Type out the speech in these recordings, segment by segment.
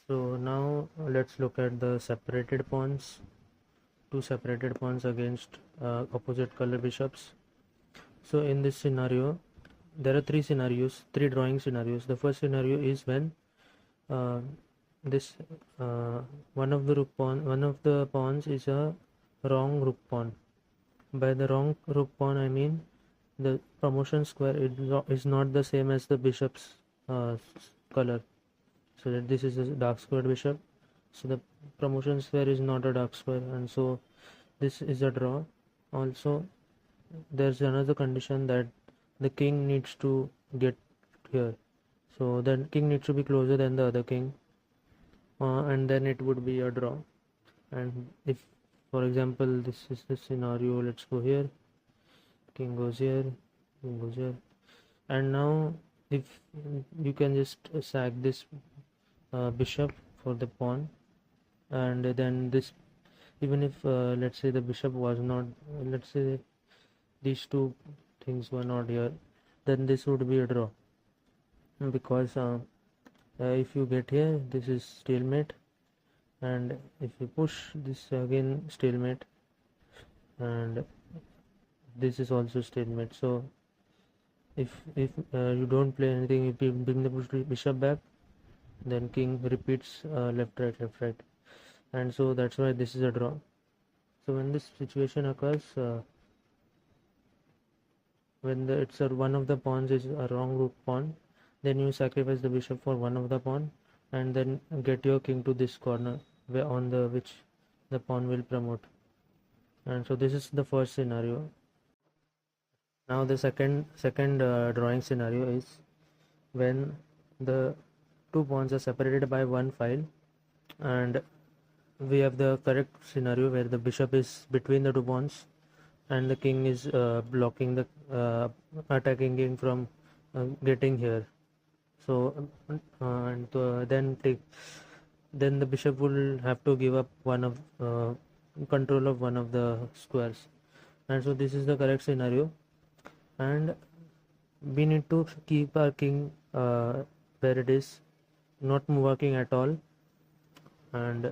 So now let's look at the separated pawns, two separated pawns against opposite color bishops. So in this scenario, there are three drawing scenarios. The first scenario is when uh, this one of the pawns is a wrong rook pawn. By the wrong rook pawn, I mean the promotion square is not the same as the bishop's color. So that this is a dark squared bishop. So the promotion square is not a dark square, and so this is a draw. Also, there's another condition that the king needs to get here. So the king needs to be closer than the other king, and then it would be a draw. And if, for example, this is the scenario, let's go here, king goes here, king goes here, and now if you can just sack this bishop for the pawn, and then this, even if let's say the bishop was not, let's say these two things were not here, then this would be a draw, because if you get here, this is stalemate, and if you push this, again stalemate, and this is also stalemate. So if you don't play anything, if you bring the bishop back, then king repeats left right, and so that's why this is a draw. So when this situation occurs, when it's one of the pawns is a wrong rook pawn, then you sacrifice the bishop for one of the pawn, and then get your king to this corner where which the pawn will promote. And so this is the first scenario. Now the second drawing scenario is when the two pawns are separated by one file, and we have the correct scenario where the bishop is between the two pawns and the king is blocking the attacking king from getting here. So then the bishop will have to give up one of control of one of the squares, and so this is the correct scenario, and we need to keep our king where it is, not moving at all, and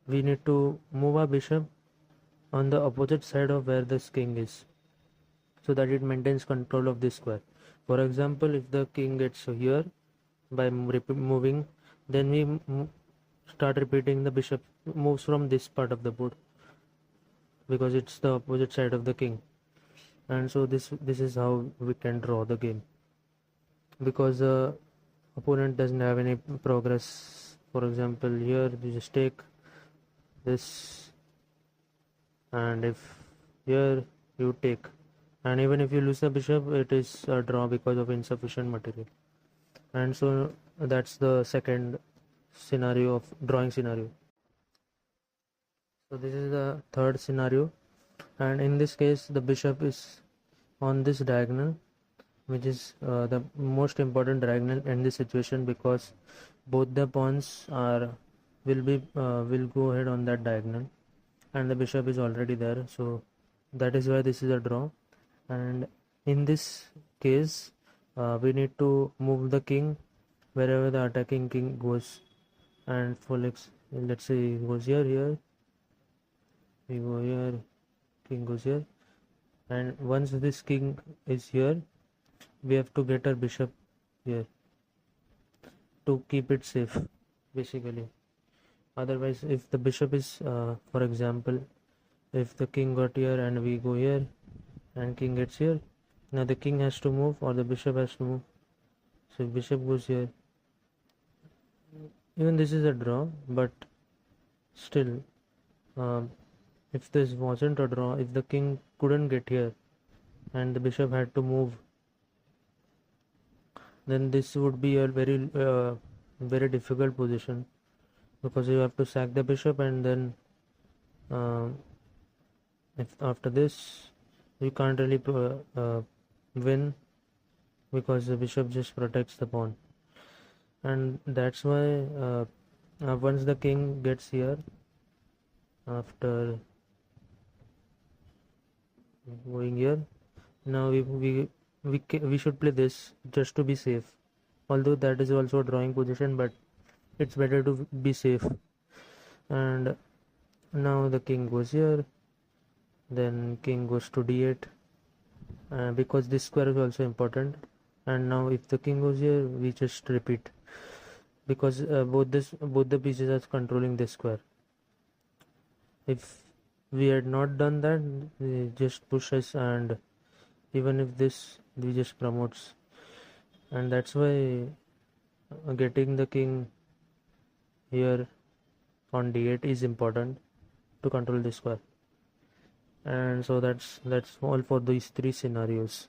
we need to move our bishop on the opposite side of where this king is, so that it maintains control of this square. For example, if the king gets here by moving, then we start repeating the bishop moves from this part of the board, because it's the opposite side of the king, and so this is how we can draw the game, because the opponent doesn't have any progress. For example, here you just take this, and if here you take, and even if you lose the bishop, it is a draw because of insufficient material. And so that's the second scenario of drawing scenario. So this is the third scenario, and in this case the bishop is on this diagonal, which is the most important diagonal in this situation, because both the pawns will go ahead on that diagonal, and the bishop is already there, so that is why this is a draw. And in this case, we need to move the king wherever the attacking king goes, and for let's say he goes here, we go here, king goes here, and once this king is here, we have to get our bishop here to keep it safe, basically. Otherwise, if the bishop is for example, if the king got here and we go here and king gets here, now the king has to move or the bishop has to move. So if bishop goes here, even this is a draw, but still, if this wasn't a draw, if the king couldn't get here and the bishop had to move, then this would be a very difficult position, because you have to sack the bishop, and then if after this you can't really win, because the bishop just protects the pawn. And that's why once the king gets here, after going here, now we should play this just to be safe, although that is also a drawing position, but it's better to be safe. And now the king goes here, then king goes to d8, because this square is also important. And now if the king goes here, we just repeat, because both the pieces are controlling this square. If we had not done that, we just pushes, and even if this, we just promotes. And that's why getting the king here on d8 is important to control this square. And so that's all for these three scenarios.